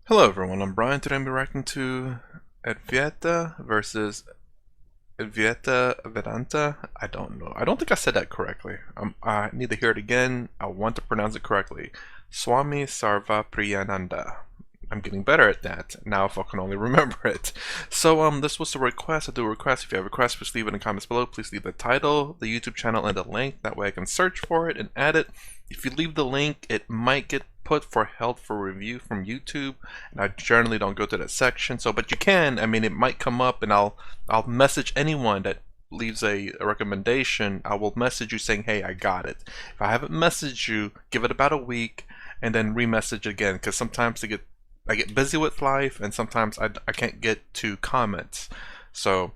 Hello everyone, I'm Brian. Today I'm reacting to Advaita versus Advaita Vedanta. I don't know. I don't think I said that correctly. I need to hear it again. I want to pronounce it correctly. Swami Sarva Priyananda. I'm getting better at that now if I can only remember it. So this was a request. I do a request. If you have a request, please leave it in the comments below. Please leave the title, the YouTube channel, and the link. That way I can search for it and add it. If you leave the link, it might get put for held for review from YouTube, and I generally don't go to that section. So, but you can. I mean, it might come up, and I'll message anyone that leaves a recommendation. I will message you saying, "Hey, I got it." If I haven't messaged you, give it about a week, and then re-message again, because sometimes I get busy with life, and sometimes I can't get to comments. So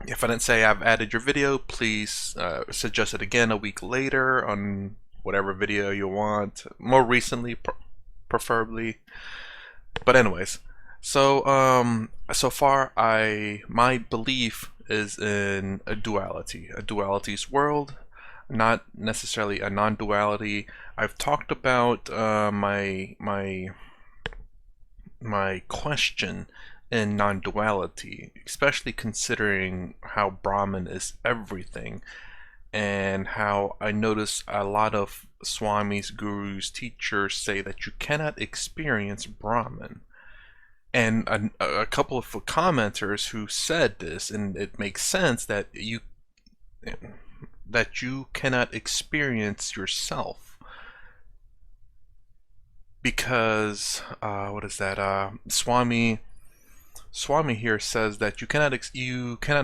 if I didn't say I've added your video, please suggest it again a week later on whatever video you want, more recently preferably. But anyways, so far my belief is in a duality's world, not necessarily a non-duality. I've talked about my question in non-duality, especially considering how Brahman is everything, and how I notice a lot of Swamis, gurus, teachers say that you cannot experience Brahman. And a couple of commenters who said this, and it makes sense that you cannot experience yourself, because what is that? Swami here says that you cannot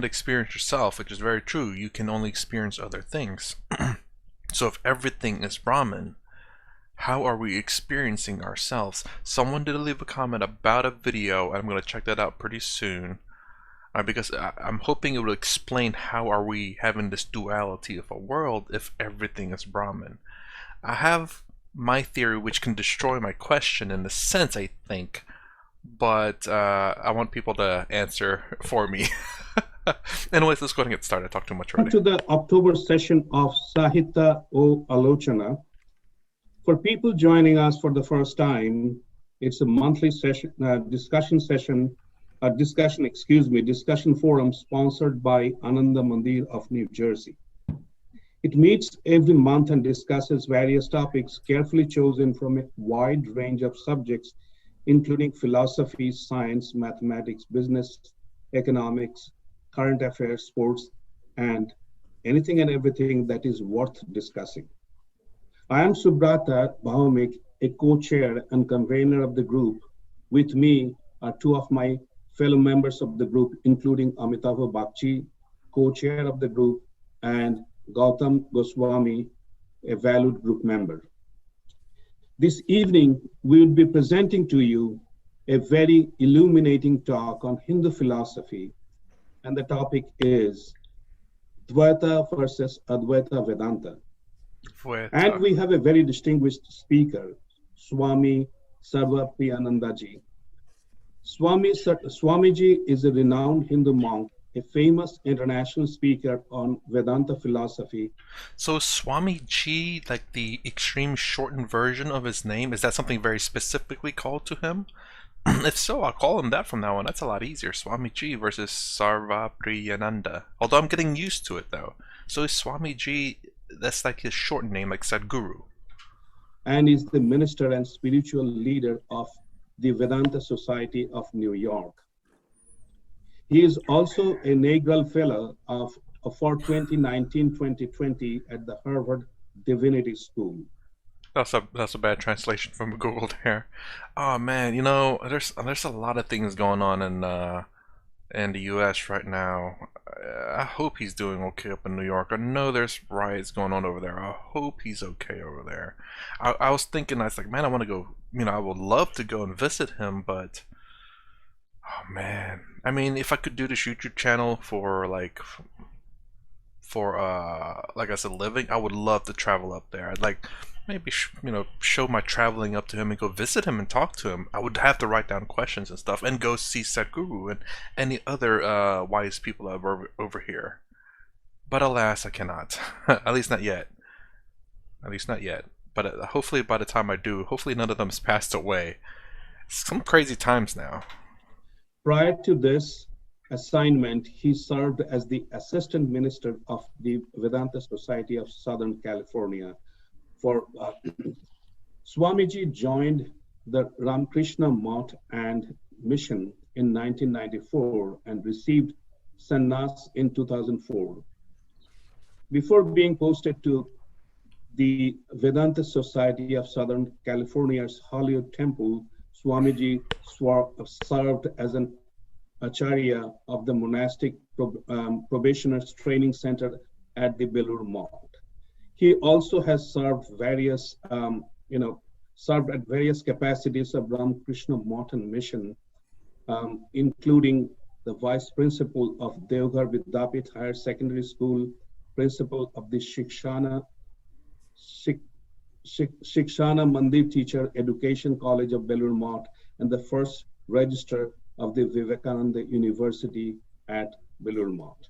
experience yourself, which is very true. You can only experience other things. So if everything is Brahman, how are we experiencing ourselves? Someone did leave a comment about a video, and I'm going to check that out pretty soon, because I'm hoping it will explain how are we having this duality of a world if everything is Brahman. I have my theory, which can destroy my question in a sense, I think, but I want people to answer for me. Anyways, let's go ahead and get started. I talked too much already. To the October session of Sahitya O Alochana. For people joining us for the first time, it's a monthly session, discussion forum sponsored by Ananda Mandir of New Jersey. It meets every month and discusses various topics carefully chosen from a wide range of subjects, including philosophy, science, mathematics, business, economics, current affairs, sports, and anything and everything that is worth discussing. I am Subrata Bhaumik, a co-chair and convener of the group. With me are two of my fellow members of the group, including Amitabh Bakchi, co-chair of the group, and Gautam Goswami, a valued group member. This evening, we will be presenting to you a very illuminating talk on Hindu philosophy, and the topic is Dvaita versus Advaita Vedanta. And we have a very distinguished speaker, Swami Sarva Priyanandaji. Swamiji is a renowned Hindu monk, a famous international speaker on Vedanta philosophy. So Swamiji, like the extreme shortened version of his name, is that something very specifically called to him? If so, I'll call him that from now on. That's a lot easier. Swamiji versus Sarva Priyananda. Although I'm getting used to it though. So is Swamiji, that's like his short name, like Sadhguru. And is the minister and spiritual leader of the Vedanta Society of New York. He is also a inaugural fellow for 2019-2020 at the Harvard Divinity School. That's a bad translation from Google there. Oh man, you know, there's a lot of things going on in the U.S. right now. I hope he's doing okay up in New York. I know there's riots going on over there. I hope he's okay over there. I was thinking, I was like, man, I want to go. You know, I would love to go and visit him, but oh man, I mean, if I could do this YouTube channel for like as a living, I would love to travel up there. I'd like maybe show my traveling up to him and go visit him and talk to him. I would have to write down questions and stuff and go see Sadhguru and any other wise people over here. But alas, I cannot. At least not yet. At least not yet. But hopefully by the time I do, hopefully none of them has passed away. Some crazy times now. Prior to this assignment, he served as the Assistant Minister of the Vedanta Society of Southern California. Swamiji joined the Ramakrishna Math and Mission in 1994 and received sannyas in 2004. Before being posted to the Vedanta Society of Southern California's Hollywood Temple, Swamiji served as an Acharya of the Monastic Probationers Training Center at the Belur Math. He also has served served at various capacities of Ramakrishna Math and Mission, including the Vice Principal of Devghar Vidyapit Higher Secondary School, Principal of the Shikshana Mandir Teacher Education College of Belur Math, and the first Registrar of the Vivekananda University at Belur Math.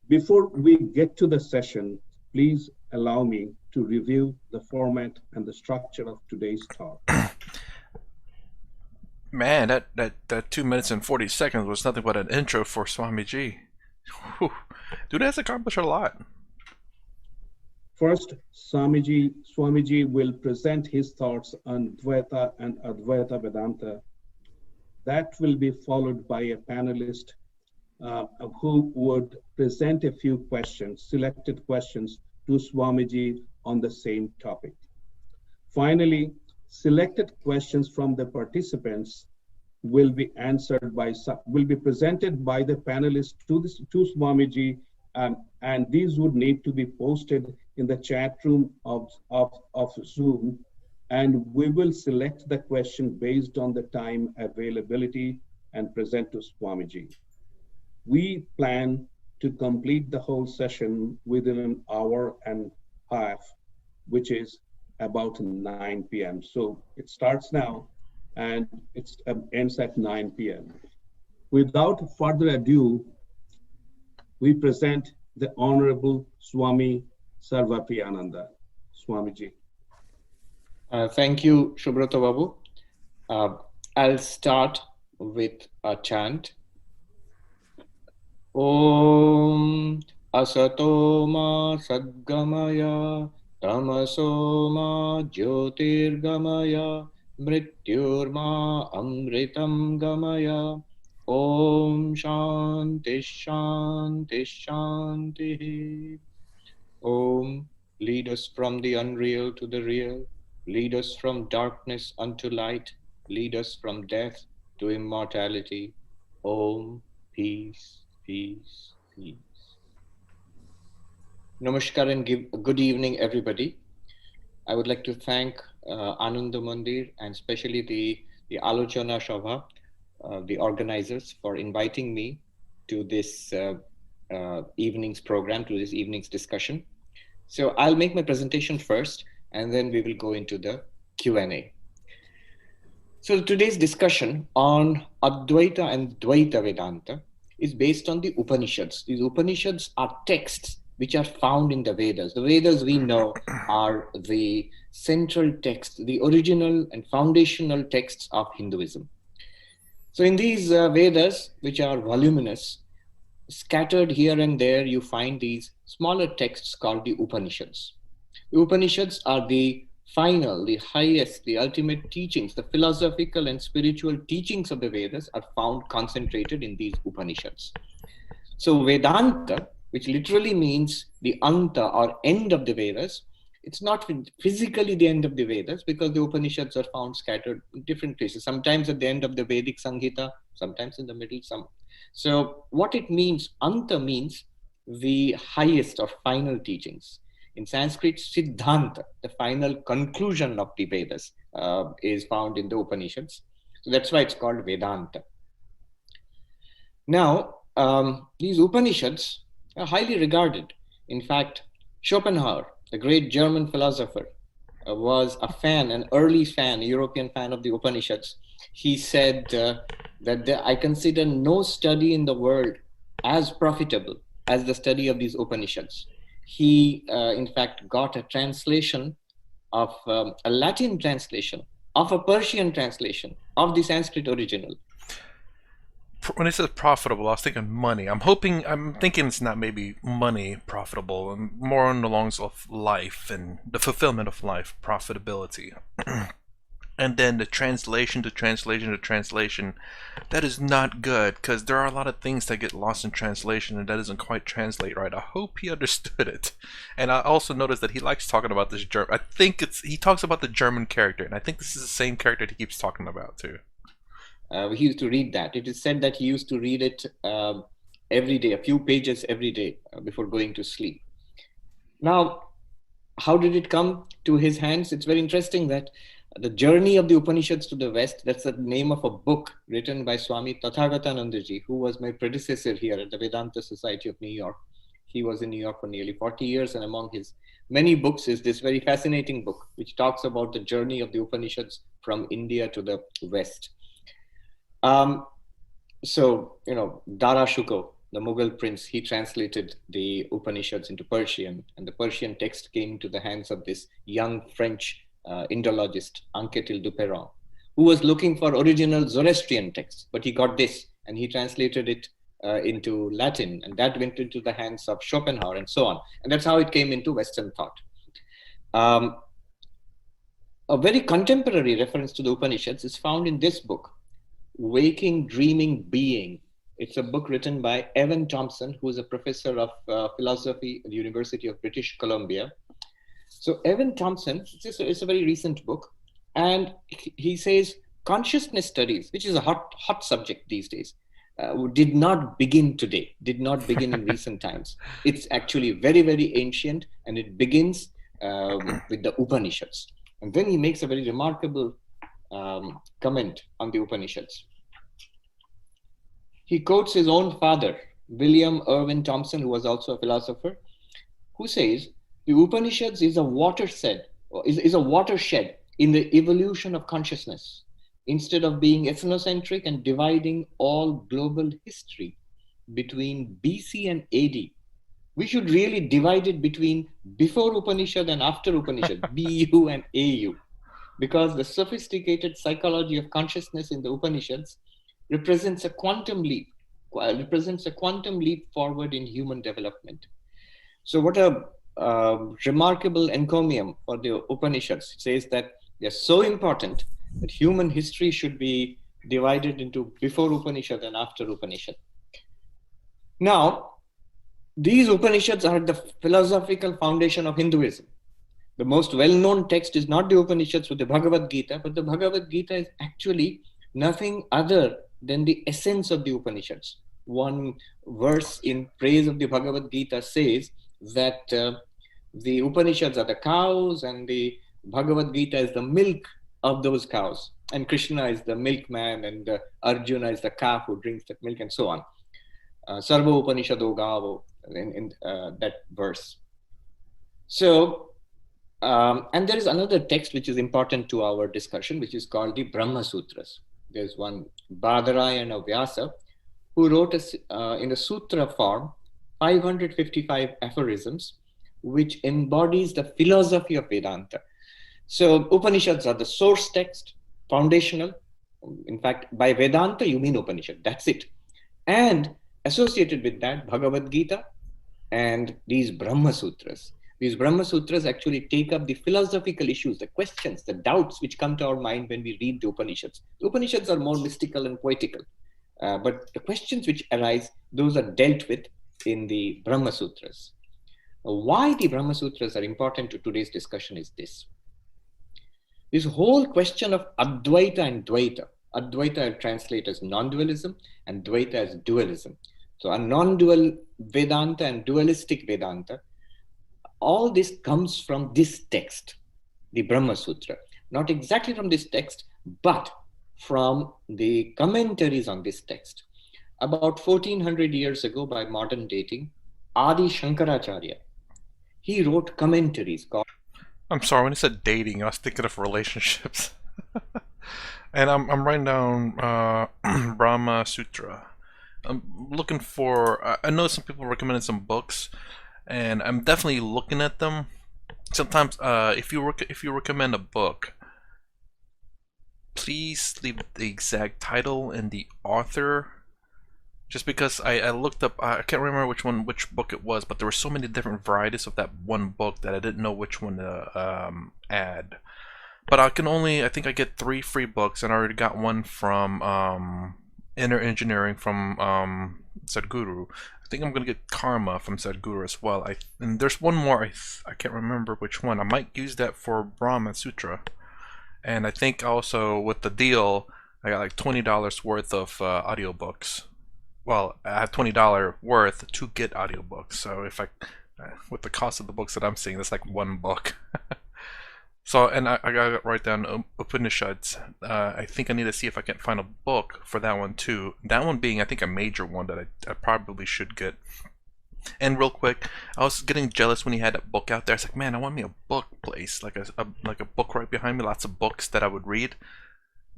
Before we get to the session, please allow me to review the format and the structure of today's talk. Man, that 2 minutes and 40 seconds was nothing but an intro for Swamiji. Whew. Dude has accomplished a lot. First, Swamiji will present his thoughts on Dvaita and Advaita Vedanta. That will be followed by a panelist who would present a few questions, selected questions to Swamiji on the same topic. Finally, selected questions from the participants will be presented by the panelists to Swamiji, and these would need to be posted in the chat room of Zoom, and we will select the question based on the time availability and present to Swamiji. We plan to complete the whole session within an hour and a half, which is about 9 p.m. So it starts now and it ends at 9 p.m. Without further ado, we present the Honorable Swami Sarvapriyananda. Swamiji. Thank you, Shubhrata Babu. I'll start with a chant. Om Asato Ma Sadgamaya Tamaso Ma Jyotirgamaya Mrityurma Amritam Gamaya. Om Shanti Shanti Shanti. Om, lead us from the unreal to the real. Lead us from darkness unto light. Lead us from death to immortality. Om, peace, peace, peace. Namaskar and good evening, everybody. I would like to thank Ananda Mandir and especially the Alochana Shobha, the organizers, for inviting me to this evening's program, to this evening's discussion. So I'll make my presentation first, and then we will go into the Q&A. So today's discussion on Advaita and Dvaita Vedanta is based on the Upanishads. These Upanishads are texts which are found in the Vedas. The Vedas, we know, are the central texts, the original and foundational texts of Hinduism. So in these Vedas, which are voluminous, scattered here and there, you find these smaller texts called the Upanishads. The Upanishads are the final, the highest, the ultimate teachings, the philosophical and spiritual teachings of the Vedas are found concentrated in these Upanishads. So Vedanta, which literally means the anta or end of the Vedas, it's not physically the end of the Vedas because the Upanishads are found scattered in different places, sometimes at the end of the Vedic Samhita, sometimes in the middle. So what it means, anta means the highest or final teachings. In Sanskrit, Siddhanta, the final conclusion of the Vedas, is found in the Upanishads. So that's why it's called Vedanta. Now, these Upanishads are highly regarded. In fact, Schopenhauer, the great German philosopher, was a fan, an early fan, a European fan of the Upanishads. He said that I consider no study in the world as profitable as the study of these Upanishads. He, in fact, got a translation of, a Latin translation of a Persian translation of the Sanskrit original. When it says profitable, I was thinking money. I'm thinking it's not maybe money profitable, and more on the lines of life and the fulfillment of life, profitability. And then the translation to translation to translation, that is not good, because there are a lot of things that get lost in translation and that doesn't quite translate right. I hope he understood it. And I also noticed that he likes talking about this German. I think he talks about the German character, and I think this is the same character that he keeps talking about too. He used to read that. It is said that he used to read it every day, a few pages every day before going to sleep. Now, how did it come to his hands? It's very interesting that the Journey of the Upanishads to the West, that's the name of a book written by Swami Tathagatanandaji, who was my predecessor here at the Vedanta Society of New York. He was in New York for nearly 40 years, and among his many books is this very fascinating book, which talks about the journey of the Upanishads from India to the West. Dara Shukla, the Mughal prince, he translated the Upanishads into Persian, and the Persian text came into the hands of this young French Indologist, Anquetil Duperron, who was looking for original Zoroastrian texts, but he got this, and he translated it into Latin, and that went into the hands of Schopenhauer and so on. And that's how it came into Western thought. A very contemporary reference to the Upanishads is found in this book, Waking, Dreaming, Being. It's a book written by Evan Thompson, who is a professor of philosophy at the University of British Columbia. So Evan Thompson, it's a very recent book, and he says consciousness studies, which is a hot subject these days, did not begin today, did not begin in recent times. It's actually very, very ancient, and it begins with the Upanishads. And then he makes a very remarkable comment on the Upanishads. He quotes his own father, William Irwin Thompson, who was also a philosopher, who says, the Upanishads is a watershed in the evolution of consciousness. Instead of being ethnocentric and dividing all global history between BC and AD, we should really divide it between before Upanishad and after Upanishad, BU and AU, because the sophisticated psychology of consciousness in the Upanishads represents a quantum leap forward in human development. So what a remarkable encomium for the Upanishads. It says that they're so important that human history should be divided into before Upanishad and after Upanishad. Now, these Upanishads are the philosophical foundation of Hinduism. The most well-known text is not the Upanishads but the Bhagavad Gita, but the Bhagavad Gita is actually nothing other than the essence of the Upanishads. One verse in praise of the Bhagavad Gita says that the Upanishads are the cows and the Bhagavad Gita is the milk of those cows. And Krishna is the milkman and Arjuna is the calf who drinks that milk and so on. Sarva Upanishado Gavo in that verse. So, and there is another text which is important to our discussion, which is called the Brahma Sutras. There's one Badarayana Vyasa who wrote in a sutra form 555 aphorisms, which embodies the philosophy of Vedanta. So Upanishads are the source text, foundational. In fact, by Vedanta, you mean Upanishad, that's it. And associated with that, Bhagavad Gita and these Brahma Sutras. These Brahma Sutras actually take up the philosophical issues, the questions, the doubts which come to our mind when we read the Upanishads. The Upanishads are more mystical and poetical, but the questions which arise, those are dealt with in the Brahma Sutras. Why the Brahma Sutras are important to today's discussion is this. This whole question of Advaita and Dvaita. Advaita I translate as non-dualism and Dvaita as dualism. So a non-dual Vedanta and dualistic Vedanta, all this comes from this text, the Brahma Sutra. Not exactly from this text, but from the commentaries on this text. About 1400 years ago, by modern dating, Adi Shankaracharya, he wrote commentaries called... I'm sorry, when I said dating, I was thinking of relationships. And I'm writing down Brahma Sutra. I'm looking for... I know some people recommended some books, and I'm definitely looking at them. Sometimes, if you recommend a book, please leave the exact title and the author. Just because I looked up, I can't remember which book it was, but there were so many different varieties of that one book that I didn't know which one to add. But I think I get 3 free books, and I already got one from Inner Engineering from Sadhguru. I think I'm gonna get Karma from Sadhguru as well. And there's one more, I can't remember which one. I might use that for Brahma Sutra. And I think also with the deal, I got like $20 worth of audiobooks. Well, I have $20 worth to get audiobooks. So if with the cost of the books that I'm seeing, that's like 1 book. So, and I gotta write down Upanishads. I think I need to see if I can find a book for that one too. That one being, I think, a major one that I probably should get. And real quick, I was getting jealous when he had a book out there. I was like, man, I want me a book place, like a book right behind me, lots of books that I would read.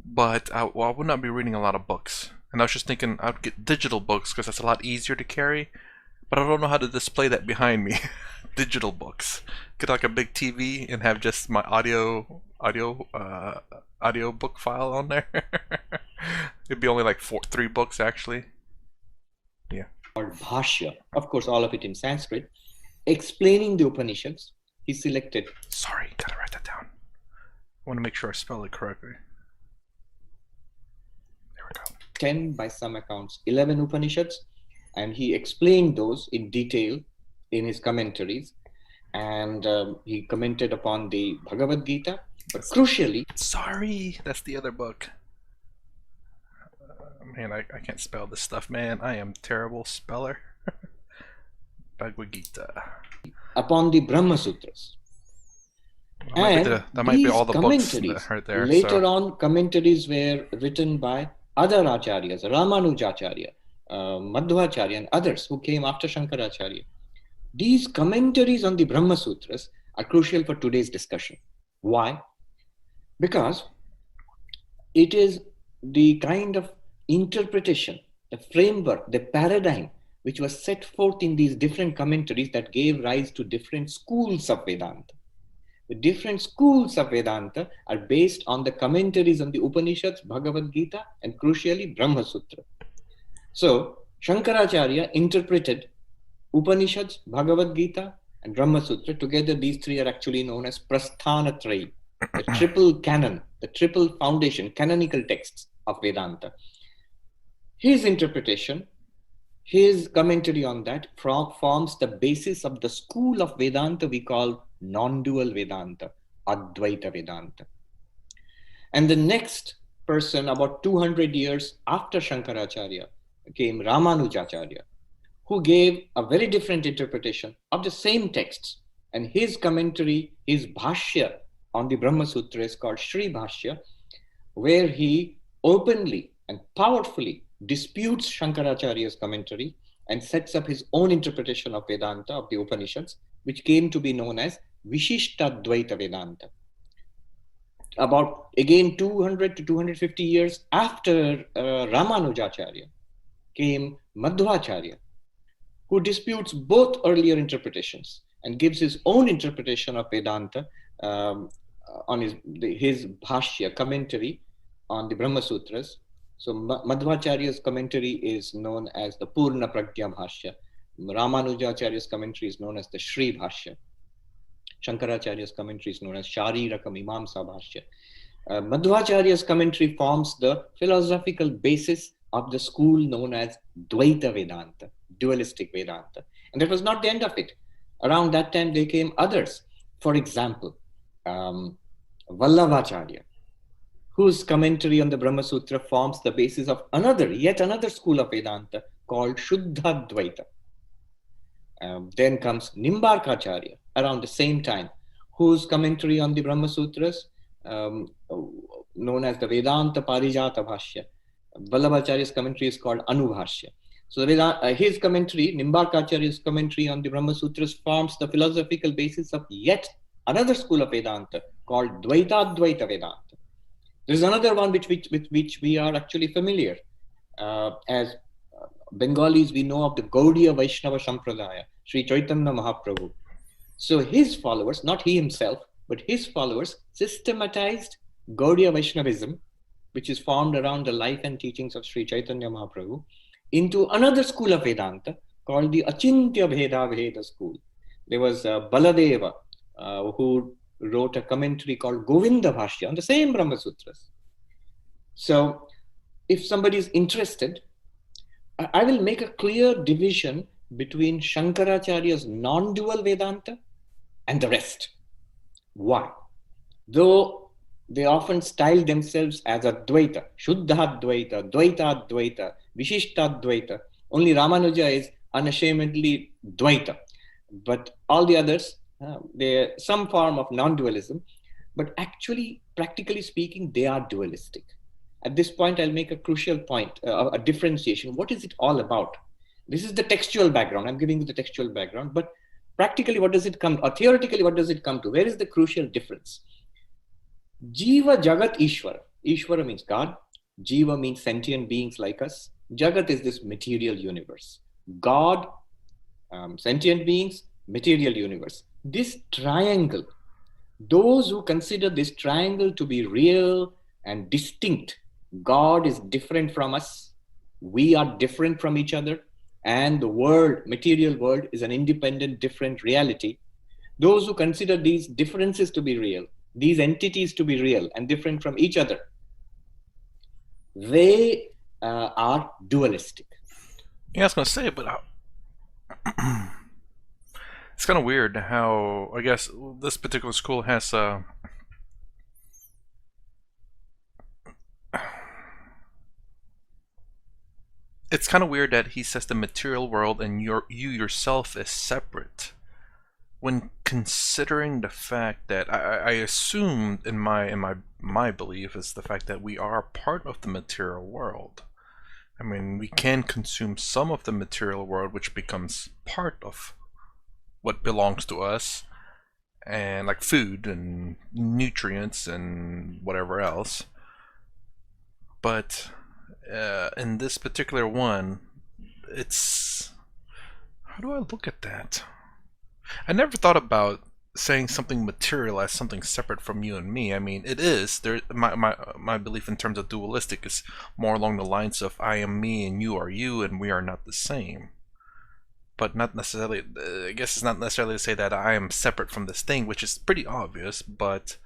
But I would not be reading a lot of books. And I was just thinking I'd get digital books because that's a lot easier to carry. But I don't know how to display that behind me. Digital books. Get like a big TV and have just my audio book file on there. It'd be only like 3 books actually. Yeah. Or Bhashya, of course, all of it in Sanskrit, explaining the Upanishads. He selected. Sorry, gotta write that down. I want to make sure I spell it correctly. There we go. 10, by some accounts, 11 Upanishads, and he explained those in detail in his commentaries, and he commented upon the Bhagavad Gita, but crucially... Sorry, that's the other book. Man, I can't spell this stuff, man. I am a terrible speller. Bhagavad Gita. Upon the Brahma Sutras. That might be all the books that are there. Later on, commentaries were written by other acharyas, Ramanujacharya, Madhvacharya, and others who came after Shankaracharya. These commentaries on the Brahma Sutras are crucial for today's discussion. Why? Because it is the kind of interpretation, the framework, the paradigm which was set forth in these different commentaries that gave rise to different schools of Vedanta. The different schools of Vedanta are based on the commentaries on the Upanishads, Bhagavad Gita, and crucially Brahma Sutra. So Shankaracharya interpreted Upanishads, Bhagavad Gita, and Brahma Sutra. Together, these 3 are actually known as Prasthanatrayi, the triple canon, the triple foundation, canonical texts of Vedanta. His interpretation, his commentary on that forms the basis of the school of Vedanta we call non-dual Vedanta, Advaita Vedanta. And the next person, about 200 years after Shankaracharya, came Ramanujacharya, who gave a very different interpretation of the same texts. And his commentary, his Bhashya on the Brahma Sutra is called Sri Bhashya, where he openly and powerfully disputes Shankaracharya's commentary and sets up his own interpretation of Vedanta, of the Upanishads, which came to be known as Vishishta Dvaita Vedanta. About, again, 200 to 250 years after Ramanujacharya came Madhvacharya, who disputes both earlier interpretations and gives his own interpretation of Vedanta on his Bhashya commentary on the Brahma Sutras. So Madhvacharya's commentary is known as the Purna Pragya Bhashya. Ramanujacharya's commentary is known as the Sri Bhashya. Shankaracharya's commentary is known as Shariraka Mimamsa Bhashya. Madhvacharya's commentary forms the philosophical basis of the school known as Dvaita Vedanta, dualistic Vedanta. And that was not the end of it. Around that time, there came others. For example, Vallabhacharya, whose commentary on the Brahma Sutra forms the basis of yet another school of Vedanta called Shuddha Dvaita. Then comes Nimbarkacharya around the same time, whose commentary on the Brahma Sutras, known as the Vedanta Parijata Bhashya. Vallabhacharya's commentary is called Anubhashya. So his commentary, Nimbarkacharya's commentary on the Brahma Sutras, forms the philosophical basis of yet another school of Vedanta called Dvaita Advaita Vedanta. There is another one with which we are actually familiar. As Bengalis, we know of the Gaudiya Vaishnava Sampradaya, Sri Chaitanya Mahaprabhu. So his followers, not he himself, but his followers systematized Gaudiya Vaishnavism which is formed around the life and teachings of Sri Chaitanya Mahaprabhu, into another school of Vedanta called the Achintya Bheda Veda school. There was Baladeva, who wrote a commentary called Govinda Bhashya on the same Brahma Sutras. So if somebody is interested, I will make a clear division between Shankaracharya's non-dual Vedanta and the rest. Why? Though they often style themselves as Advaita, Shuddha Advaita, Dvaita Advaita, Vishishta Advaita, only Ramanuja is unashamedly Dvaita. But all the others, they're some form of non-dualism, but actually, practically speaking, they are dualistic. At this point, I'll make a crucial point, a differentiation. What is it all about? This is the textual background. I'm giving you the textual background, but practically, what does it come, or theoretically, what does it come to? Where is the crucial difference? Jiva, Jagat, Ishvara. Ishvara means God. Jiva means sentient beings like us. Jagat is this material universe. God, sentient beings, material universe. This triangle, those who consider this triangle to be real and distinct, God is different from us, we are different from each other, and the world, material world, is an independent, different reality. Those who consider these differences to be real, these entities to be real and different from each other, they are dualistic. Yeah, I was going to say, but it's kind of weird how, I guess, this particular school has it's kind of weird that he says the material world and you yourself is separate, when considering the fact that I assumed in my belief is the fact that we are part of the material world. I mean, we can consume some of the material world, which becomes part of what belongs to us, and like food and nutrients and whatever else. But in this particular one, it's, how do I look at that? I never thought about saying something material as something separate from you and me. I mean, it is there. My belief in terms of dualistic is more along the lines of I am me and you are you, and we are not the same. But not necessarily. I guess it's not necessarily to say that I am separate from this thing, which is pretty obvious. But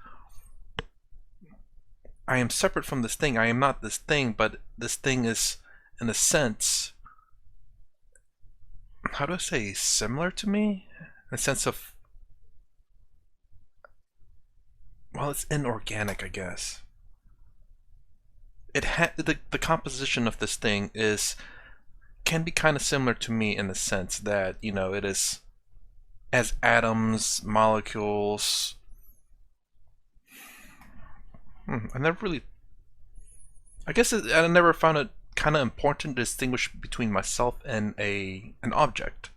I am separate from this thing. I am not this thing, but this thing is, in a sense, how do I say, similar to me? In a sense of, well, it's inorganic, I guess. It the composition of this thing can be kind of similar to me in the sense that, you know, it is as atoms, molecules. I never really, I guess I never found it kind of important to distinguish between myself and an object.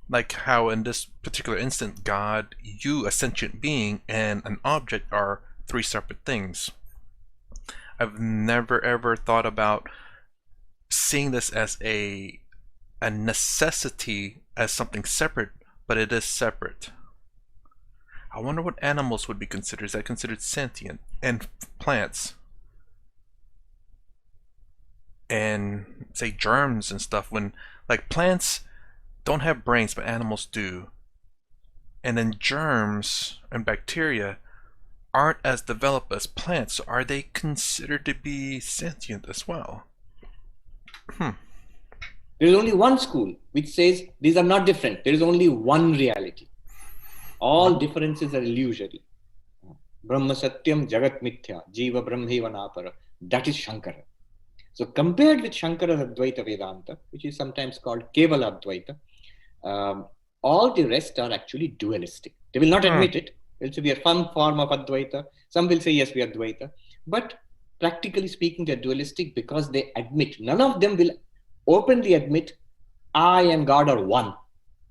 Like how in this particular instant, God, you, a sentient being, and an object are three separate things. I've never ever thought about seeing this as a necessity, as something separate, but it is separate. I wonder what animals would be considered. Is that considered sentient? And plants? And say germs and stuff, when like plants don't have brains but animals do, and then germs and bacteria aren't as developed as plants, so are they considered to be sentient as well? There is only one school which says these are not different. There is only one reality. All differences are illusory. Brahma Satyam Jagat Mithya Jiva Brahmeva Napara. That is Shankara. So compared with Shankara's Advaita Vedanta, which is sometimes called Kevala Advaita, all the rest are actually dualistic. They will not admit it. It will be some form of Advaita. Some will say, yes, we are Dvaita. But practically speaking, they're dualistic because they admit, none of them will openly admit, I and God are one.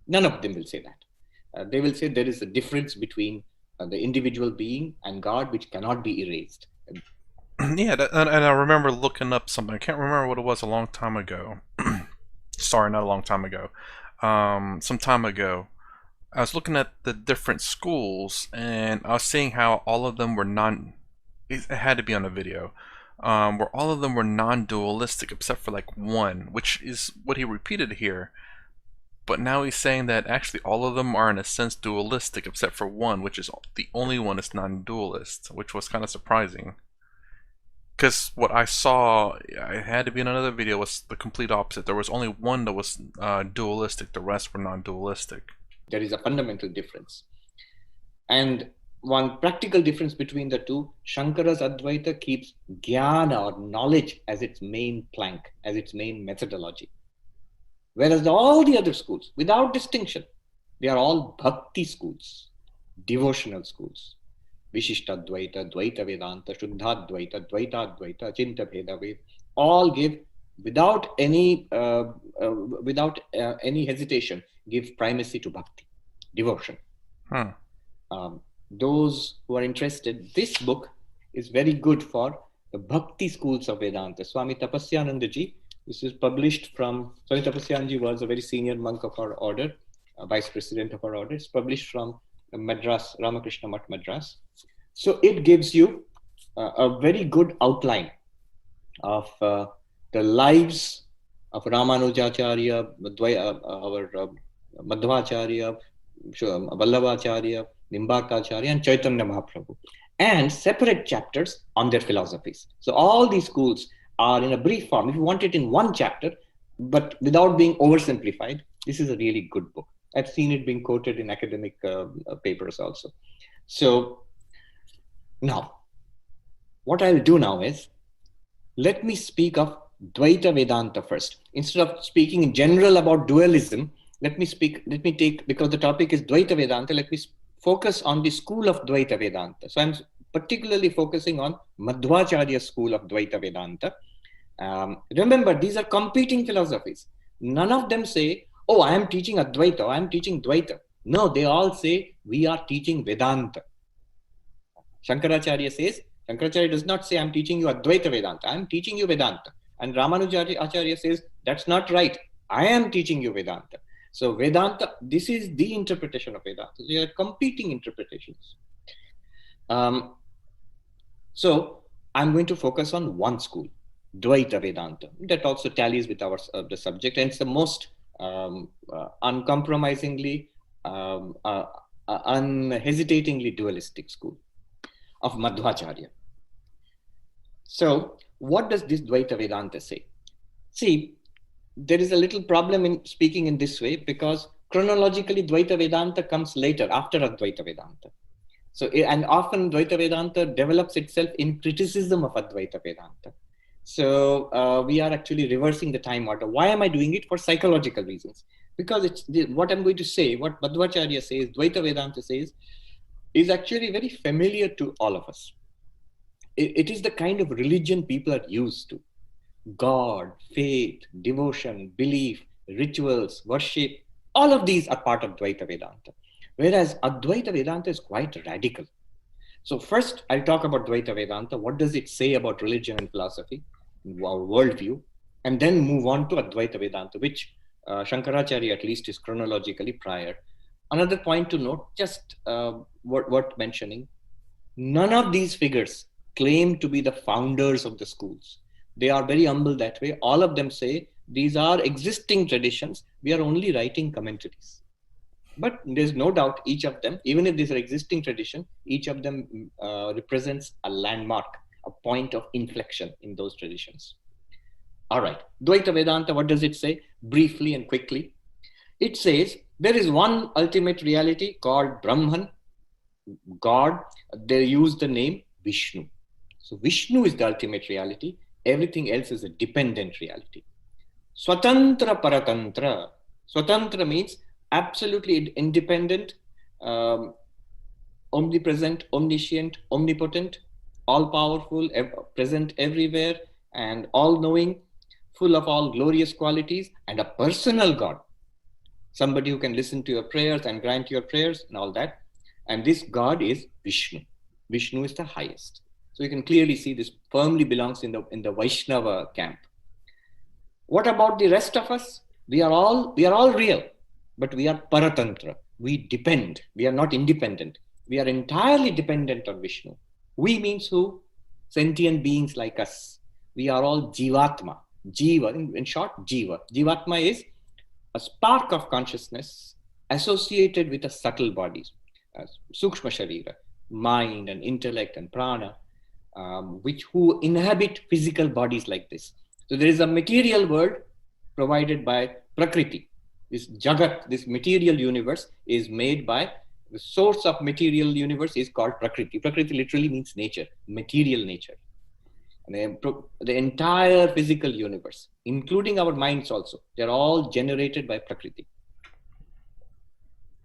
None of them will say that. They will say there is a difference between the individual being and God, which cannot be erased. Yeah, and I remember looking up something. I can't remember what it was a long time ago. Sorry, not a long time ago. Some time ago. I was looking at the different schools, and I was seeing how all of them were it had to be on a video. where all of them were non-dualistic except for like one, which is what he repeated here. But now he's saying that actually all of them are in a sense dualistic except for one, which is the only one that's non-dualist, which was kind of surprising. Because what I saw, it had to be in another video, was the complete opposite. There was only one that was dualistic, the rest were non-dualistic. There is a fundamental difference. And one practical difference between the two, Shankara's Advaita keeps jnana or knowledge as its main plank, as its main methodology. Whereas all the other schools, without distinction, they are all bhakti schools, devotional schools. Vishishta Dvaita, Dvaita Vedanta, Shuddha Dvaita, Dvaita Dvaita, Chinta Bheda Ved, all give without any hesitation, give primacy to bhakti, devotion. Those who are interested, this book is very good for the bhakti schools of Vedanta. Swami Tapasyanandaji, this is published from, Swami Tapasyanandaji was a very senior monk of our order, vice president of our order. It's published from Madras, Ramakrishna Math Madras. So it gives you a very good outline of the lives of Ramanujacharya, our Madhvacharya, Vallabhacharya, Nimbakacharya, and Chaitanya Mahaprabhu, and separate chapters on their philosophies. So all these schools are in a brief form. If you want it in one chapter, but without being oversimplified, this is a really good book. I've seen it being quoted in academic papers also. So now, what I'll do now is, let me speak of Dvaita Vedanta first. Instead of speaking in general about dualism, let me take, because the topic is Dvaita Vedanta, let me focus on the school of Dvaita Vedanta. So I'm particularly focusing on Madhvacharya school of Dvaita Vedanta. Remember, these are competing philosophies. None of them say, oh, I am teaching Advaita, I am teaching Dvaita. No, they all say, we are teaching Vedanta. Shankaracharya does not say, I'm teaching you Advaita Vedanta, I'm teaching you Vedanta. And Ramanujacharya says, that's not right, I am teaching you Vedanta. So Vedanta, this is the interpretation of Vedanta. They are competing interpretations. So I'm going to focus on one school, Dvaita Vedanta. That also tallies with our the subject, and it's the most uncompromisingly, unhesitatingly dualistic school of Madhvacharya. So what does this Dvaita Vedanta say? See, there is a little problem in speaking in this way, because chronologically Dvaita Vedanta comes later, after Advaita Vedanta. So, and often Dvaita Vedanta develops itself in criticism of Advaita Vedanta. So we are actually reversing the time order. Why am I doing it? For psychological reasons. Because it's what I'm going to say, what Madhvacharya says, Dvaita Vedanta says, is actually very familiar to all of us. It is the kind of religion people are used to. God, faith, devotion, belief, rituals, worship, all of these are part of Dvaita Vedanta. Whereas Advaita Vedanta is quite radical. So first, I'll talk about Dvaita Vedanta. What does it say about religion and philosophy, our worldview, and then move on to Advaita Vedanta, which Shankaracharya at least is chronologically prior. Another point to note, just worth mentioning, none of these figures claim to be the founders of the schools. They are very humble that way. All of them say, these are existing traditions. We are only writing commentaries. But there's no doubt each of them, even if these are existing tradition, each of them represents a landmark, a point of inflection in those traditions. All right, Dvaita Vedanta, what does it say? Briefly and quickly. It says, there is one ultimate reality called Brahman, God. They use the name Vishnu. So Vishnu is the ultimate reality. Everything else is a dependent reality. Swatantra Paratantra. Swatantra means absolutely independent, omnipresent, omniscient, omnipotent, all-powerful, present everywhere, and all-knowing, full of all glorious qualities, and a personal God. Somebody who can listen to your prayers and grant your prayers and all that. And this God is Vishnu. Vishnu is the highest. So you can clearly see this firmly belongs in the Vaishnava camp. What about the rest of us? We are all real, but we are paratantra. We depend. We are not independent. We are entirely dependent on Vishnu. We means who? sentient beings like us. We are all Jivatma. Jiva, in short, Jiva. Jivatma is a spark of consciousness associated with a subtle bodies, Sukshma Sharira, mind and intellect and prana, who inhabit physical bodies like this. So there is a material world provided by Prakriti. This Jagat, this material universe, is made by the source of material universe is called Prakriti. Prakriti literally means nature, material nature. And the entire physical universe, including our minds also, they're all generated by Prakriti.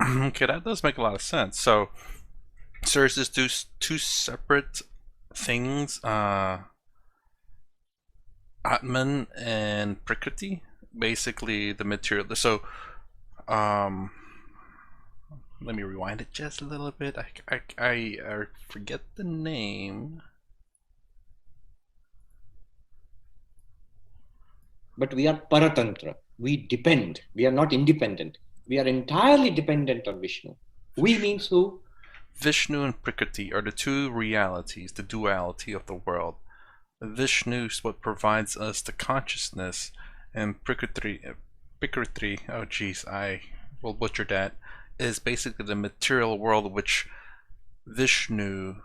Okay, that does make a lot of sense. So is this two separate things, Atman and Prakriti? Basically, the material. So, let me rewind it just a little bit. I forget the name. But we are Paratantra. We depend. We are not independent. We are entirely dependent on Vishnu. We means who? Vishnu and Prakriti are the two realities, the duality of the world. Vishnu is what provides us the consciousness, and Prakriti, oh geez, I will butcher that, is basically the material world which Vishnu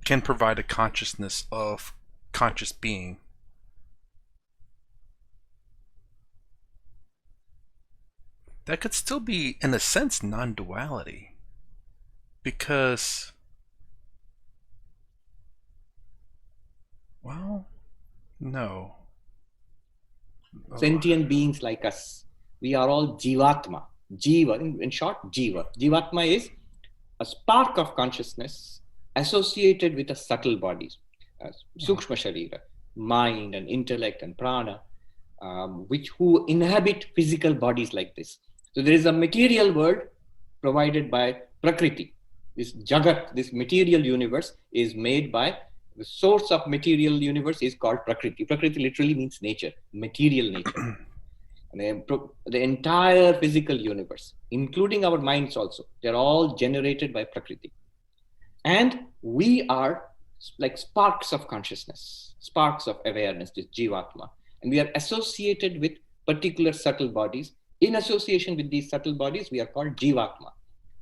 can provide a consciousness of conscious being. That could still be, in a sense, non-duality. Because, well, no. Sentient beings like us. We are all Jivatma. Jiva, in short, Jiva. Jivatma is a spark of consciousness associated with a subtle bodies, Sukshma Sharira, mind and intellect and prana, who inhabit physical bodies like this. So there is a material world provided by Prakriti. This Jagat, this material universe, is made by the source of material universe is called Prakriti. Prakriti literally means nature, material nature. And the entire physical universe, including our minds also, they're all generated by Prakriti. And we are like sparks of consciousness, sparks of awareness, this Jivatma. And we are associated with particular subtle bodies. In association with these subtle bodies, we are called Jivatma.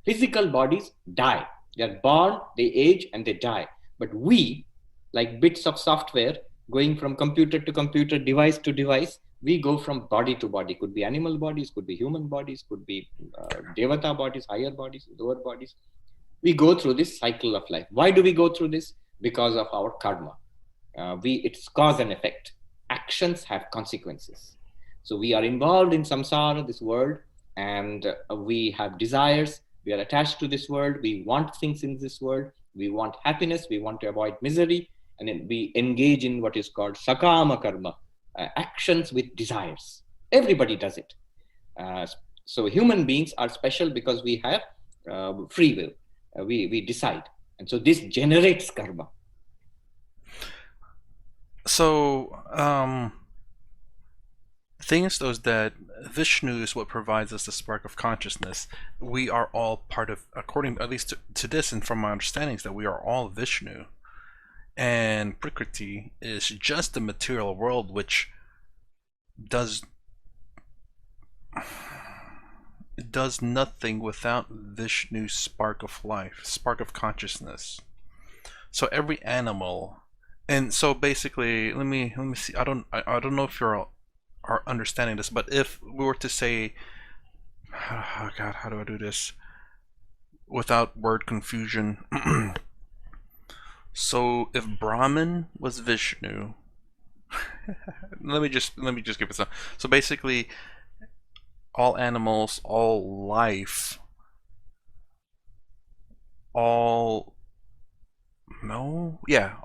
Physical bodies die. They are born, they age, and they die. But we, like bits of software, going from computer to computer, device to device, we go from body to body. Could be animal bodies, could be human bodies, could be Dvaita bodies, higher bodies, lower bodies. We go through this cycle of life. Why do we go through this? Because of our karma. It's cause and effect. Actions have consequences. So we are involved in samsara, this world, and we have desires. We are attached to this world. We want things in this world. We want happiness. We want to avoid misery. And then we engage in what is called sakama karma, actions with desires. Everybody does it. So human beings are special because we have free will. We decide. And so this generates karma. So, the thing is, though, is that Vishnu is what provides us the spark of consciousness. We are all part of, according at least to this and from my understanding, is that we are all Vishnu. And Prakriti is just the material world which does nothing without Vishnu's spark of life, spark of consciousness. So every animal, and so basically, let me see. I don't know if you're are understanding this, but if we were to say, oh God, how do I do this without word confusion? So if Brahman was Vishnu, let me just give it some. So basically, all animals, all life, all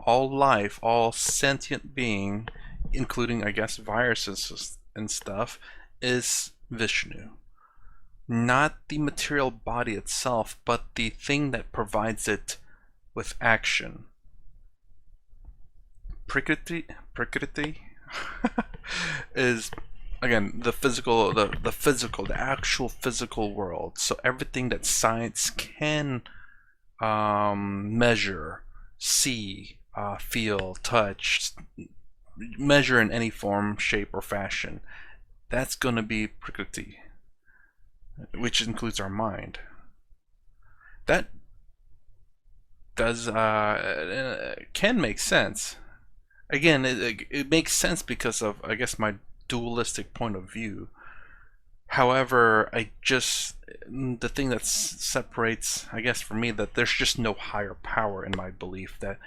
life, all sentient being, including, I guess, viruses and stuff, is Vishnu. Not the material body itself, but the thing that provides it with action. Prakriti is, again, the physical, the actual physical world. So everything that science can measure, see, feel, touch, measure in any form, shape, or fashion. That's going to be prakriti, which includes our mind. That does can make sense. Again, it makes sense because of, I guess, my dualistic point of view. However, the thing that separates, I guess, for me, that there's just no higher power in my belief that,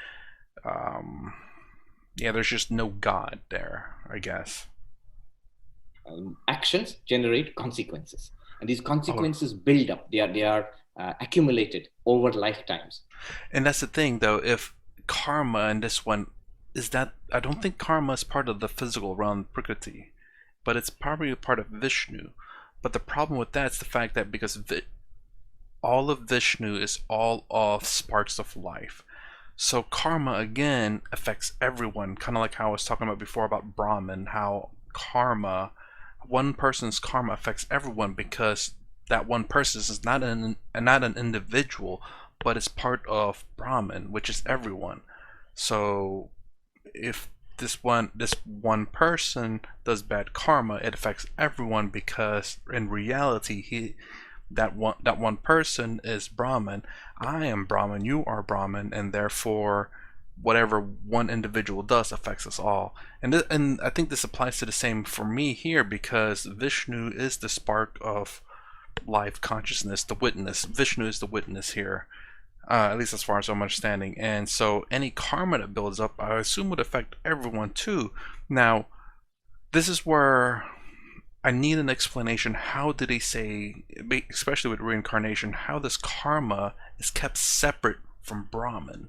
yeah, there's just no God there, I guess. Actions generate consequences, and these consequences build up. They are accumulated over lifetimes. And that's the thing, though. If karma in this one is that, I don't think karma is part of the physical realm, prakriti, but it's probably a part of Vishnu. But the problem with that is the fact that because all of Vishnu is all of sparks of life. So karma, again, affects everyone. Kind of like how I was talking about before about Brahman, how karma, one person's karma affects everyone because that one person is not an individual, but it's part of Brahman, which is everyone. So if this one person does bad karma, it affects everyone because in reality that one person is Brahman. I am Brahman, you are Brahman, and therefore whatever one individual does affects us all. And I think this applies to the same for me here, because Vishnu is the spark of life consciousness, the witness. Vishnu is the witness here. At least as far as I'm understanding. And so any karma that builds up, I assume, would affect everyone too. Now, this is where I need an explanation. How did he say, especially with reincarnation, how this karma is kept separate from Brahman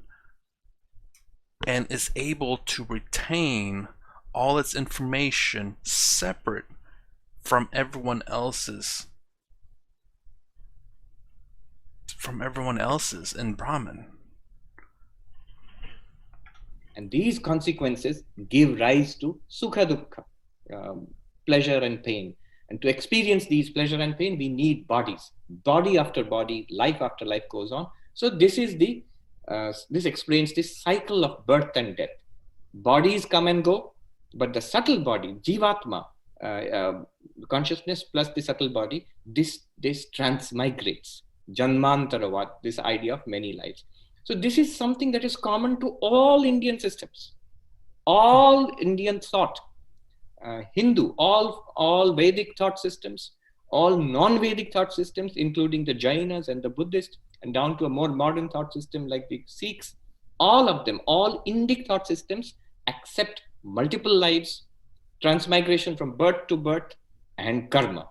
and is able to retain all its information separate from everyone else's in Brahman. And these consequences give rise to sukha dukkha, pleasure and pain. And to experience these pleasure and pain, we need bodies. Body after body, life after life goes on. So this is this explains this cycle of birth and death. Bodies come and go, but the subtle body, jivatma, consciousness plus the subtle body, this transmigrates. Janmantaravat, this idea of many lives. So this is something that is common to all Indian systems, all Indian thought, Hindu, all Vedic thought systems, all non-Vedic thought systems, including the Jainas and the Buddhists, and down to a more modern thought system like the Sikhs. All of them, all Indic thought systems accept multiple lives, transmigration from birth to birth, and karma.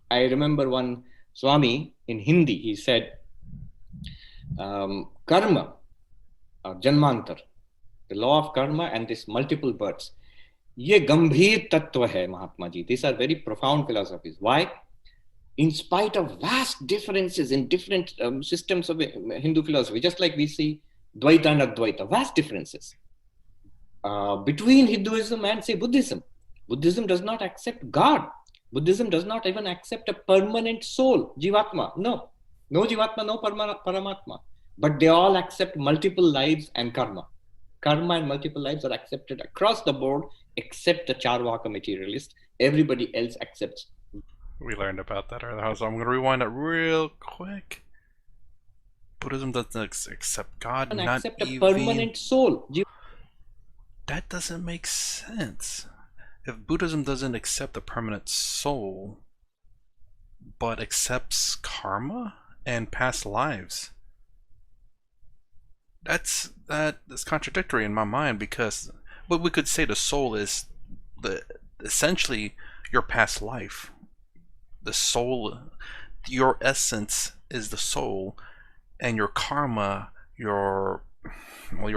I remember one Swami in Hindi, he said, karma, janmantar, the law of karma and this multiple births, ye gambhir tattva hai, Mahatma ji. These are very profound philosophies. Why? In spite of vast differences in different systems of Hindu philosophy, just like we see Dvaita and Advaita, vast differences between Hinduism and, say, Buddhism. Buddhism does not accept God. Buddhism does not even accept a permanent soul, jivatma. No jivatma, no paramatma. But they all accept multiple lives and karma. Karma and multiple lives are accepted across the board, except the Charvaka materialist. Everybody else accepts. We learned about that earlier, so I'm going to rewind it real quick. Buddhism doesn't accept God, and not accept a even permanent soul. That doesn't make sense. If Buddhism doesn't accept a permanent soul, but accepts karma and past lives, that's contradictory in my mind, because what we could say the soul is essentially your past life. The soul, your essence is the soul, and your karma, your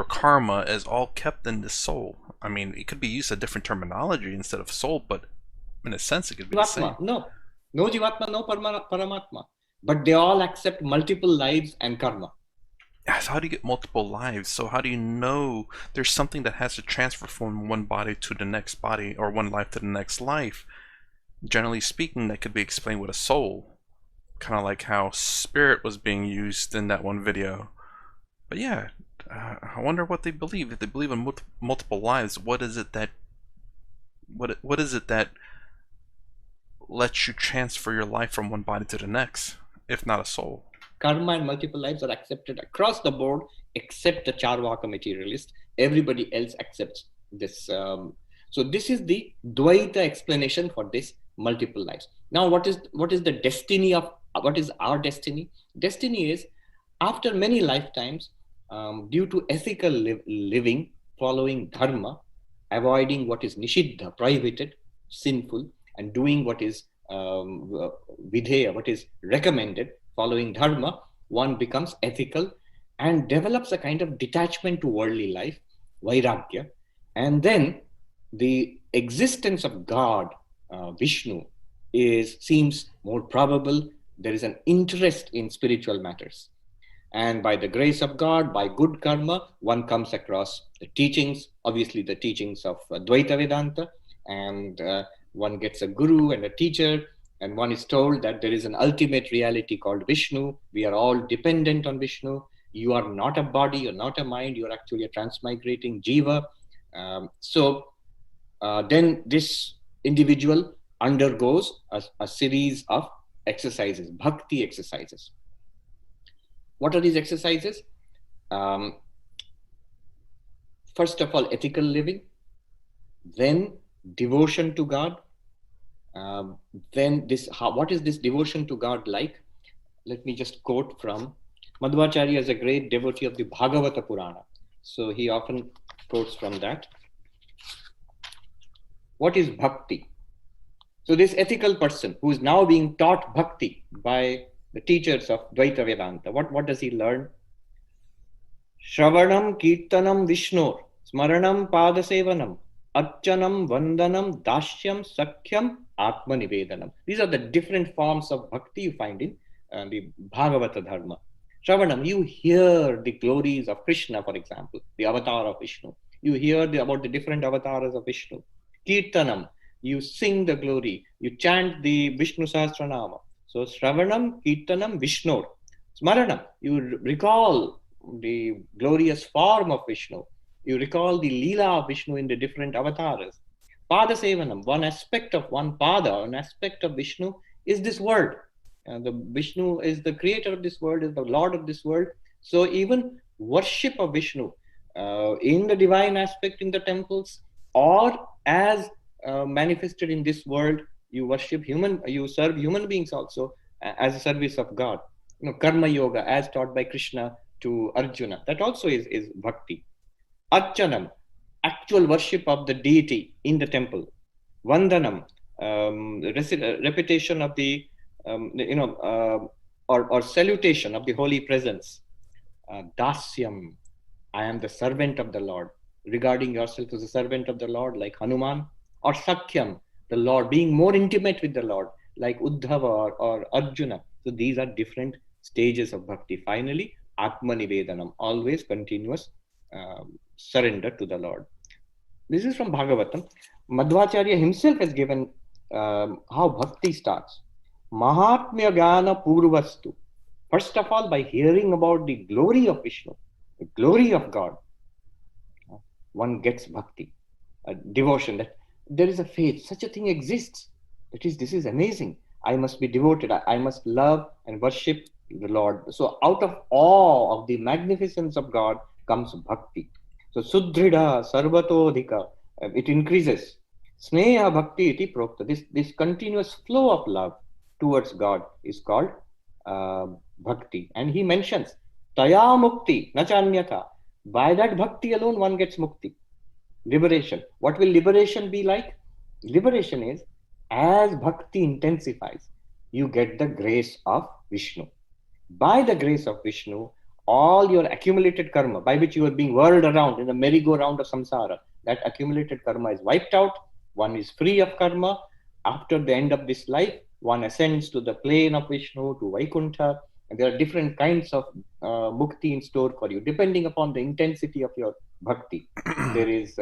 karma is all kept in the soul. I mean, it could be used a different terminology instead of soul, but in a sense it could be the same. No jivatma, no paramatma. But they all accept multiple lives and karma. So how do you get multiple lives? So how do you know there's something that has to transfer from one body to the next body, or one life to the next life? Generally speaking, that could be explained with a soul. Kind of like how spirit was being used in that one video. But yeah, I wonder what they believe. If they believe in multiple lives, what is it that what is it that lets you transfer your life from one body to the next, if not a soul? Karma and multiple lives are accepted across the board, except the Charvaka materialist. Everybody else accepts this. So this is the Dvaita explanation for this multiple lives. Now, what is the destiny of, what is our destiny? Destiny is, after many lifetimes, due to ethical living, following dharma, avoiding what is nishiddha, prohibited, sinful, and doing what is videya, what is recommended, following dharma, one becomes ethical and develops a kind of detachment to worldly life, vairagya, and then the existence of God, Vishnu, seems more probable. There is an interest in spiritual matters. And by the grace of God, by good karma, one comes across the teachings, obviously the teachings of Dvaita Vedanta, and one gets a guru and a teacher, and one is told that there is an ultimate reality called Vishnu. We are all dependent on Vishnu. You are not a body, you're not a mind, you're actually a transmigrating jiva. Then this individual undergoes a series of exercises, bhakti exercises. What are these exercises? First of all, ethical living, then devotion to God. Then what is this devotion to God like? Let me just quote from Madhvacharya, is a great devotee of the Bhagavata Purana. So he often quotes from that. What is bhakti? So this ethical person who is now being taught bhakti by the teachers of Dvaita Vedanta, what does he learn? Shravanam Kirtanam Vishnur, Smaranam Padasevanam, Archanam Vandanam, Dashyam Sakhyam Atmanivedanam. These are the different forms of bhakti you find in the Bhagavata Dharma. Shravanam, you hear the glories of Krishna, for example, the avatar of Vishnu. You hear about the different avatars of Vishnu. Kirtanam, you sing the glory, you chant the Vishnu Sahasranama. So Shravanam, Kirtanam, Vishnu. Smaranam, you recall the glorious form of Vishnu. You recall the Leela of Vishnu in the different avatars. Padasevanam, one aspect of one Pada, an aspect of Vishnu is this world. The Vishnu is the creator of this world, is the Lord of this world. So even worship of Vishnu in the divine aspect in the temples, or as manifested in this world, you serve human beings also as a service of God. Karma yoga as taught by Krishna to Arjuna, that also is bhakti. Archanam, actual worship of the deity in the temple. Vandanam, repetition of the or salutation of the holy presence. Dasyam, I am the servant of the Lord, regarding yourself as a servant of the Lord, like Hanuman. Or Sakhyam, the Lord, being more intimate with the Lord, like Uddhava or Arjuna. So these are different stages of bhakti. Finally, Atmanivedanam, always continuous surrender to the Lord. This is from Bhagavatam. Madhvacharya himself has given how bhakti starts. Mahatmya Gana Purvastu. First of all, by hearing about the glory of Vishnu, the glory of God, one gets bhakti, devotion, that there is a faith, such a thing exists. This is amazing. I must be devoted. I must love and worship the Lord. So out of awe of the magnificence of God comes bhakti. So Sudhrida, Sarvatodhika, it increases. Sneha Bhakti iti prokta. This continuous flow of love towards God is called bhakti. And he mentions Taya Mukti, Nachanyata. By that bhakti alone, one gets mukti. Liberation. What will liberation be like? Liberation is, as bhakti intensifies, you get the grace of Vishnu. By the grace of Vishnu, all your accumulated karma, by which you are being whirled around in the merry-go-round of samsara, that accumulated karma is wiped out. One is free of karma. After the end of this life, one ascends to the plane of Vishnu, to Vaikuntha, and there are different kinds of mukti in store for you, depending upon the intensity of your bhakti. There is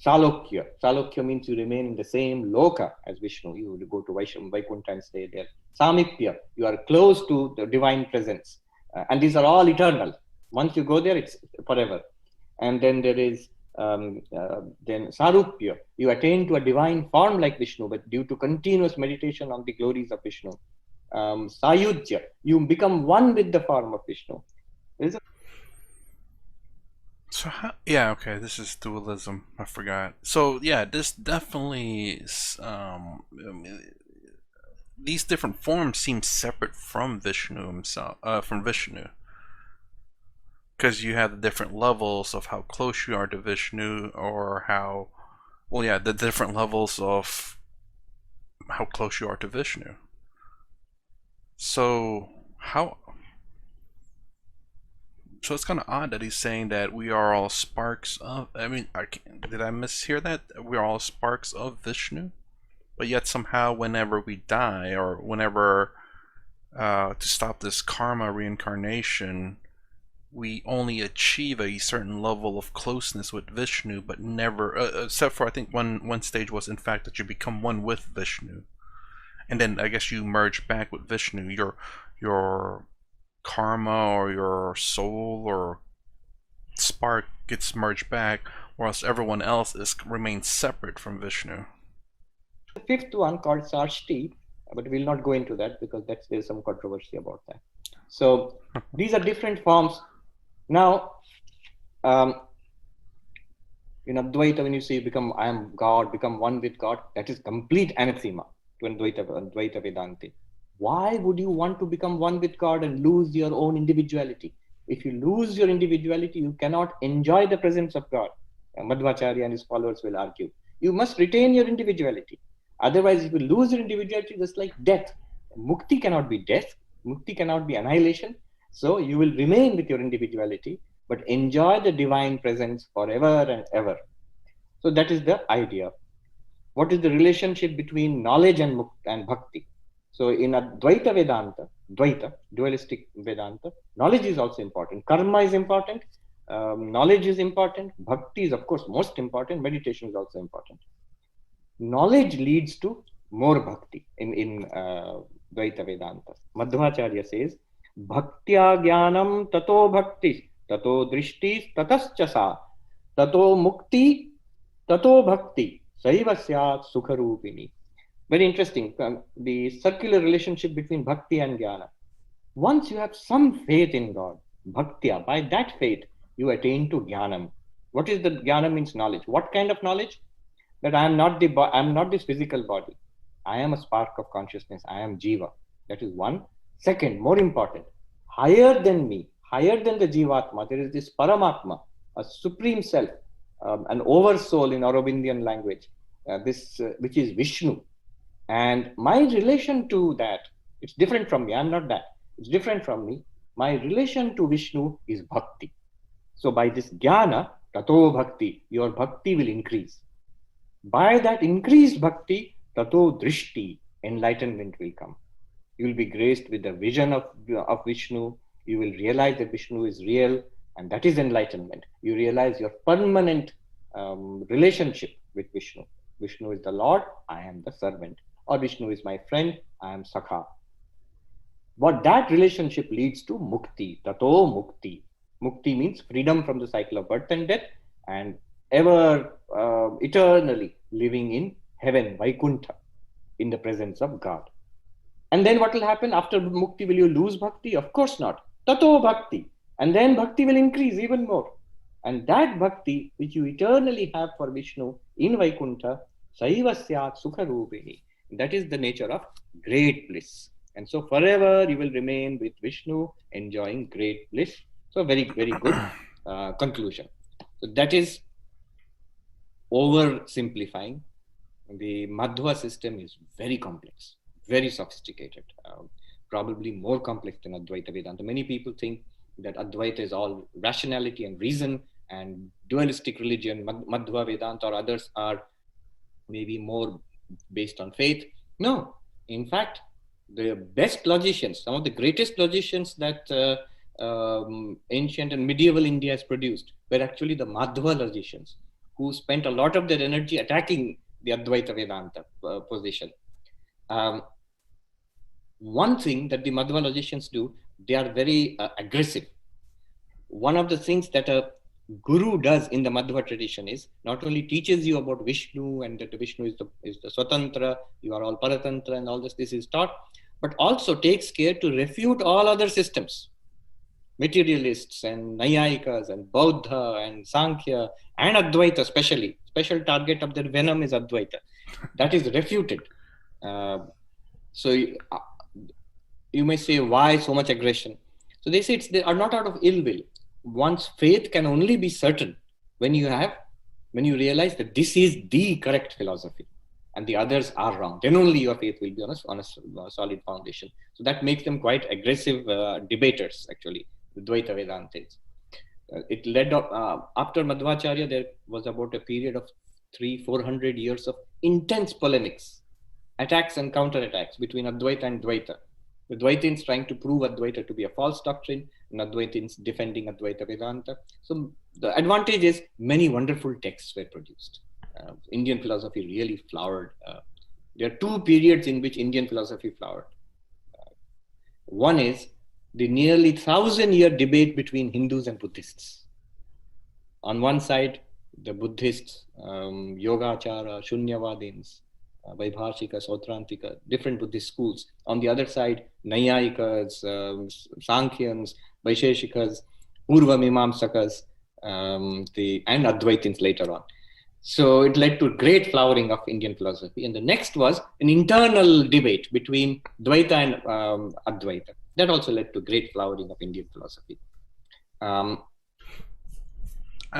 Salokya. Salokya means you remain in the same loka as Vishnu. You go to Vaikuntha and stay there. Samipya, you are close to the divine presence. And these are all eternal. Once you go there, it's forever. And then there is then Sarupya, you attain to a divine form like Vishnu, but due to continuous meditation on the glories of Vishnu. Sayudhya, you become one with the form of Vishnu. So yeah, okay, this is dualism. I forgot. So yeah, this definitely is, these different forms seem separate from Vishnu himself, from Vishnu, because you have the different levels of how close you are to Vishnu, or how, well, yeah, the different levels of how close you are to Vishnu. So So it's kind of odd that he's saying that we are all sparks of. I mean, did I mishear that? We are all sparks of Vishnu, but yet somehow, whenever we die, or whenever to stop this karma reincarnation, we only achieve a certain level of closeness with Vishnu, but never, except for I think one stage was in fact that you become one with Vishnu, and then I guess you merge back with Vishnu. Your karma or your soul or spark gets merged back, whilst everyone else remains separate from Vishnu. The fifth one called Sarshti, but we'll not go into that because there's some controversy about that. So these are different forms. Now, in Advaita, when you say I am God, become one with God, that is complete anathema to Advaita Vedanta. Why would you want to become one with God and lose your own individuality? If you lose your individuality, you cannot enjoy the presence of God. Madhvacharya and his followers will argue. You must retain your individuality. Otherwise, if you lose your individuality, just like death. Mukti cannot be death. Mukti cannot be annihilation. So you will remain with your individuality, but enjoy the divine presence forever and ever. So that is the idea. What is the relationship between knowledge and bhakti? So in Advaita Vedanta, Dvaita, dualistic Vedanta, knowledge is also important. Karma is important. Knowledge is important. Bhakti is, of course, most important. Meditation is also important. Knowledge leads to more bhakti in Dvaita Vedanta. Madhvacharya says, Bhaktya jnanam tato bhakti, tato drishti tatascha sa, tato mukti, tato bhakti, saiva syat sukharupini. Very interesting, the circular relationship between bhakti and jnana. Once you have some faith in God, bhaktya, by that faith, you attain to jnanam. What is the jnana means knowledge? What kind of knowledge? That I am not this physical body. I am a spark of consciousness. I am jiva. That is one. Second, more important, higher than me, higher than the jivatma, there is this paramatma, a supreme self, an oversoul in Aurobindian language, which is Vishnu. And my relation to that, it's different from me. I'm not that. It's different from me. My relation to Vishnu is bhakti. So by this jnana, tato bhakti, your bhakti will increase. By that increased bhakti, tato drishti, enlightenment will come. You will be graced with the vision of Vishnu. You will realize that Vishnu is real, and that is enlightenment. You realize your permanent relationship with Vishnu. Vishnu is the Lord, I am the servant. Or Vishnu is my friend, I am Sakha. What that relationship leads to mukti, tato mukti. Mukti means freedom from the cycle of birth and death, and ever eternally living in heaven, Vaikuntha, in the presence of God. And then what will happen after mukti? Will you lose bhakti? Of course not. Tato bhakti. And then bhakti will increase even more. And that bhakti, which you eternally have for Vishnu in Vaikuntha, saiva syat sukharupini. That is the nature of great bliss. And so forever you will remain with Vishnu, enjoying great bliss. So very, very good conclusion. So that is oversimplifying. The Madhva system is very complex, very sophisticated, probably more complex than Advaita Vedanta. Many people think that Advaita is all rationality and reason, and dualistic religion, Madhva Vedanta or others are maybe more based on faith. No, in fact, the best logicians, some of the greatest logicians that ancient and medieval India has produced were actually the Madhva logicians, who spent a lot of their energy attacking the Advaita Vedanta position. One thing that the Madhva logicians do, they are very aggressive. one of the things that a guru does in the Madhva tradition is not only teaches you about Vishnu and that Vishnu is the Swatantra, you are all Paratantra and all this is taught, but also takes care to refute all other systems, materialists and Nayayikas and Bauddha and Sankhya and Advaita special target of their venom is Advaita. That is refuted. So you may say, why so much aggression? So they say they are not out of ill will. One's faith can only be certain when you realize that this is the correct philosophy and the others are wrong. Then only your faith will be on a solid foundation. So that makes them quite aggressive debaters, actually, the Dvaita Vedantas. It led up, after Madhvacharya, there was about a period of 300-400 years of intense polemics, attacks and counterattacks between Advaita and Dvaita. The Dvaitins trying to prove Advaita to be a false doctrine, and Advaitins defending Advaita Vedanta. So the advantage is many wonderful texts were produced. Indian philosophy really flowered. There are two periods in which Indian philosophy flowered. One is the nearly 1,000-year debate between Hindus and Buddhists. On one side, the Buddhists, Yogachara, Shunyavadins, Vaibhashika, Sautrantika, different Buddhist schools. On the other side, Nayayikas, Sankhyans, Vaisheshikas, Purva Mimamsakas, and Advaitins later on. So it led to great flowering of Indian philosophy. And the next was an internal debate between Dvaita and Advaita. That also led to great flowering of Indian philosophy. I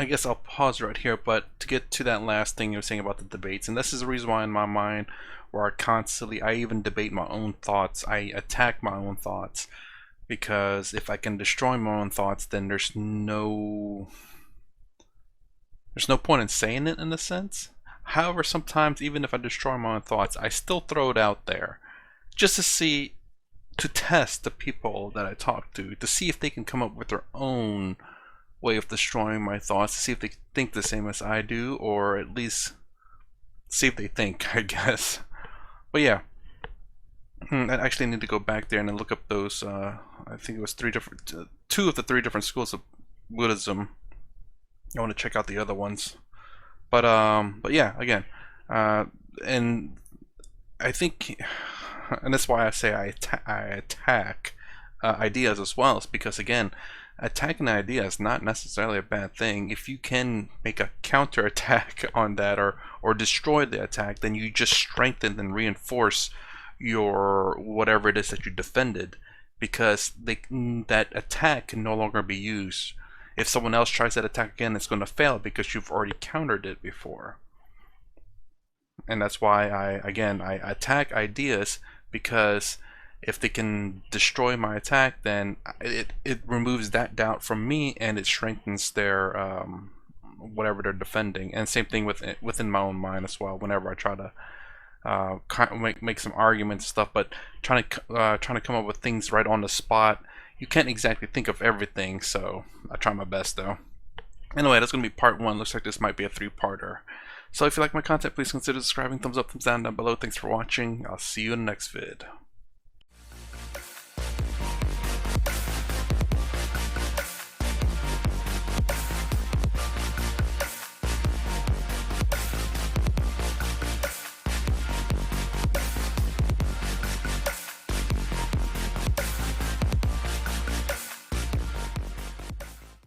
guess I'll pause right here, but to get to that last thing you were saying about the debates, and this is the reason why in my mind where I even debate my own thoughts, I attack my own thoughts, because if I can destroy my own thoughts, then there's no point in saying it in a sense. However, sometimes even if I destroy my own thoughts, I still throw it out there just to test the people that I talk to see if they can come up with their own way of destroying my thoughts, to see if they think the same as I do, or at least see if they think, I guess. But yeah, I actually need to go back there and look up those, I think it was two of the three different schools of Buddhism. I want to check out the other ones. But yeah, again, and I think, and that's why I say I attack ideas as well, is because, again, attacking an idea is not necessarily a bad thing. If you can make a counterattack on that, or destroy the attack, then you just strengthen and reinforce your whatever it is that you defended, because that attack can no longer be used. If someone else tries that attack again, it's going to fail because you've already countered it before. And that's why I attack ideas, because if they can destroy my attack, then it removes that doubt from me, and it strengthens their whatever they're defending. And same thing within my own mind as well. Whenever I try to make some arguments and stuff, but trying to come up with things right on the spot, you can't exactly think of everything. So I try my best though. Anyway, that's gonna be part 1. Looks like this might be a 3-parter. So if you like my content, please consider subscribing. Thumbs up, thumbs down below. Thanks for watching. I'll see you in the next vid.